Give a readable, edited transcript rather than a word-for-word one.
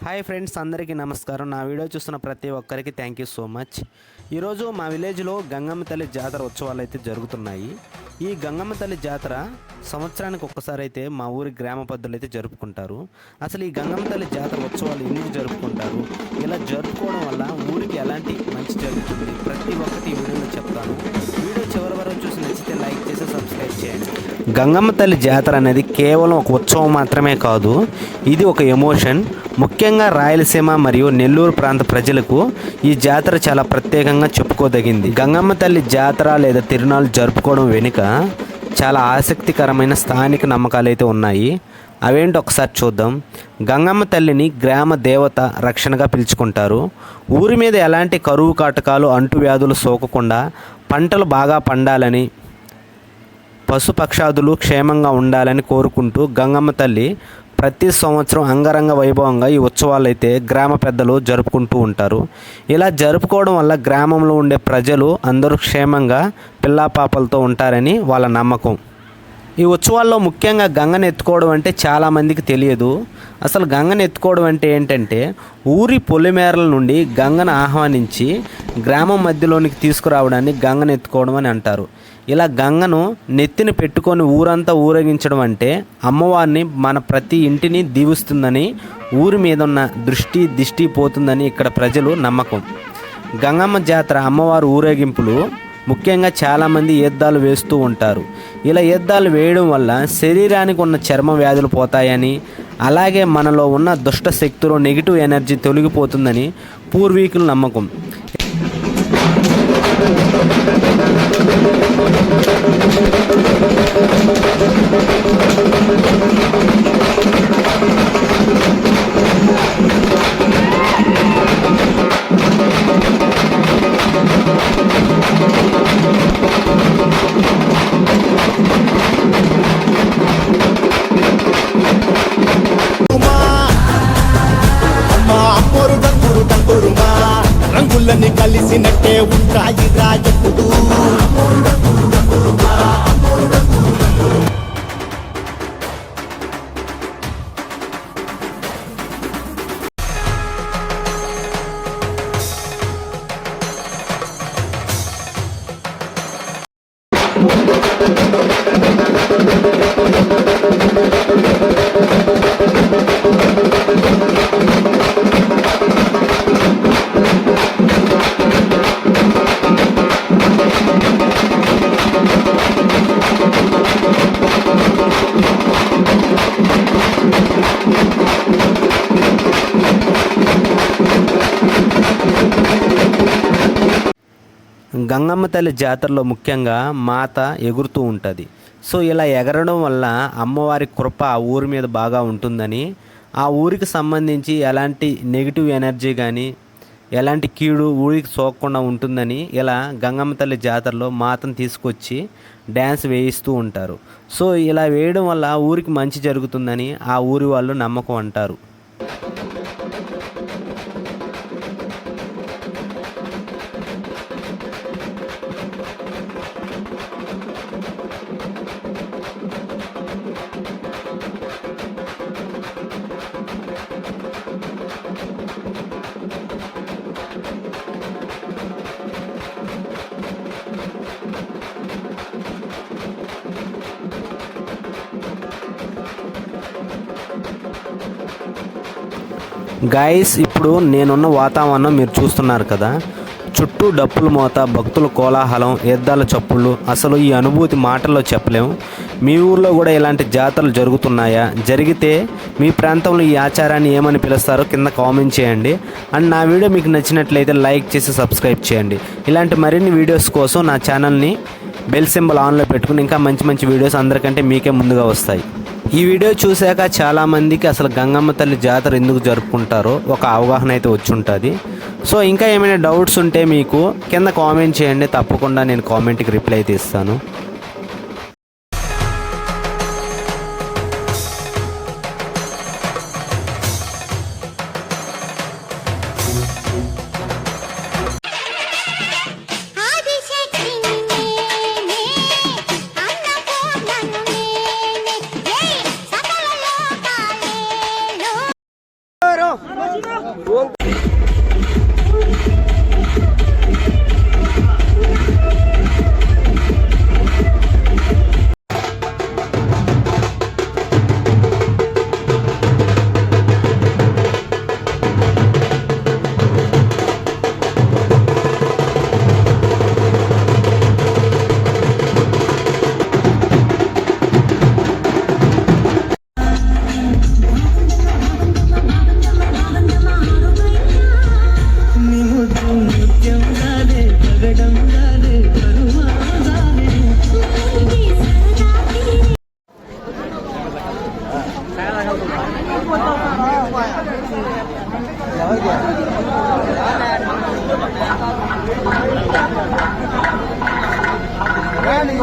Hi friends, అందరికీ నమస్కారం. నా వీడియో చూస్తున్న ప్రతి ఒక్కరికి థ్యాంక్ యూ సో మచ్. ఈరోజు మా విలేజ్లో గంగమ్మ తల్లి జాతర ఉత్సవాలు అయితే జరుగుతున్నాయి. ఈ గంగమ్మ తల్లి జాతర సంవత్సరానికి ఒక్కసారి అయితే మా ఊరి గ్రామ పద్ధతులు అయితే జరుపుకుంటారు. అసలు ఈ గంగమ్మ తల్లి జాతర ఉత్సవాలు ఎందుకు జరుపుకుంటారు, ఇలా జరుపుకోవడం వల్ల ఊరికి ఎలాంటి మంచి జరుగుతుంది, ప్రతి ఒక్కటి ఈ వీడియోలో చెప్తాను. వీడియో చివరి వరకు చూసి నచ్చితే లైక్ చేసి సబ్స్క్రైబ్ చేయండి. గంగమ్మ తల్లి జాతర అనేది కేవలం ఒక ఉత్సవం మాత్రమే కాదు, ఇది ఒక ఎమోషన్. ముఖ్యంగా రాయలసీమ మరియు నెల్లూరు ప్రాంత ప్రజలకు ఈ జాతర చాలా ప్రత్యేకంగా చెప్పుకోదగింది. గంగమ్మ తల్లి జాతర లేదా తిరునాళ్ళు జరుపుకోవడం వెనుక చాలా ఆసక్తికరమైన స్థానిక నమ్మకాలు అయితే ఉన్నాయి. అవేంటి ఒకసారి చూద్దాం. గంగమ్మ తల్లిని గ్రామ దేవత రక్షణగా పిలుచుకుంటారు. ఊరి మీద ఎలాంటి కరువు కాటకాలు అంటువ్యాధులు సోకకుండా పంటలు బాగా పండాలని, పశుపక్షాదులు క్షేమంగా ఉండాలని కోరుకుంటూ గంగమ్మ తల్లి ప్రతి సంవత్సరం అంగరంగ వైభవంగా ఈ ఉత్సవాలు అయితే గ్రామ పెద్దలు జరుపుకుంటూ ఉంటారు. ఇలా జరుపుకోవడం వల్ల గ్రామంలో ఉండే ప్రజలు అందరూ క్షేమంగా పిల్లాపాపలతో ఉంటారని వాళ్ళ నమ్మకం. ఈ ఉత్సవాల్లో ముఖ్యంగా గంగను ఎత్తుకోవడం అంటే చాలామందికి తెలియదు. అసలు గంగను ఎత్తుకోవడం అంటే ఏంటంటే, ఊరి పొలిమేరల నుండి గంగను ఆహ్వానించి గ్రామం మధ్యలోనికి తీసుకురావడాన్ని గంగను ఎత్తుకోవడం అని అంటారు. ఇలా గంగను నెత్తిని పెట్టుకొని ఊరంతా ఊరేగించడం అంటే అమ్మవారిని మన ప్రతి ఇంటిని దీవిస్తుందని, ఊరి మీద ఉన్న దిష్టి పోతుందని ఇక్కడ ప్రజలు నమ్మకం. గంగమ్మ జాతర అమ్మవారి ఊరేగింపులు ముఖ్యంగా చాలామంది యుద్ధాలు వేస్తూ ఉంటారు. ఇలా యుద్ధాలు వేయడం వల్ల శరీరానికి ఉన్న చర్మ వ్యాధులు పోతాయని, అలాగే మనలో ఉన్న దుష్ట శక్తులు నెగిటివ్ ఎనర్జీ తొలగిపోతుందని పూర్వీకుల నమ్మకం. రంగులని కలిసినట్టే ఉంటాయి రాజపుడు. గంగమ్మ తల్లి జాతరలో ముఖ్యంగా మాత ఎగురుతూ ఉంటుంది. సో ఇలా ఎగరడం వల్ల అమ్మవారి కృప ఆ ఊరి మీద బాగా ఉంటుందని, ఆ ఊరికి సంబంధించి ఎలాంటి నెగిటివ్ ఎనర్జీ కానీ ఎలాంటి కీడు ఊరికి సోకకుండా ఉంటుందని ఇలా గంగమ్మ తల్లి జాతరలో మాతను తీసుకొచ్చి డ్యాన్స్ వేయిస్తూ ఉంటారు. సో ఇలా వేయడం వల్ల ఊరికి మంచి జరుగుతుందని ఆ ఊరి వాళ్ళు నమ్మకం అంటారు. గైస్, ఇప్పుడు నేనున్న వాతావరణం మీరు చూస్తున్నారు కదా. చుట్టూ డప్పుల మోత, భక్తుల కోలాహలం, యుద్ధాల చప్పుళ్ళు, అసలు ఈ అనుభూతి మాటల్లో చెప్పలేము. మీ ఊర్లో కూడా ఇలాంటి జాతరలు జరుగుతున్నాయా? జరిగితే మీ ప్రాంతంలో ఈ ఆచారాన్ని ఏమని పిలుస్తారో కింద కామెంట్ చేయండి. అండ్ నా వీడియో మీకు నచ్చినట్లయితే లైక్ చేసి సబ్స్క్రైబ్ చేయండి. ఇలాంటి మరిన్ని వీడియోస్ కోసం నా ఛానల్ని బెల్ సింబల్ ఆన్లో పెట్టుకుని ఇంకా మంచి మంచి వీడియోస్ అందరికంటే మీకే ముందుగా వస్తాయి. ఈ వీడియో చూశాక చాలామందికి అసలు గంగమ్మ తల్లి జాతర ఎందుకు జరుపుకుంటారో ఒక అవగాహన అయితే వచ్చి ఉంటుంది. సో ఇంకా ఏమైనా డౌట్స్ ఉంటే మీకు కింద కామెంట్ చేయండి, తప్పకుండా నేను కామెంట్కి రిప్లై అయితే ఇస్తాను. நீங்க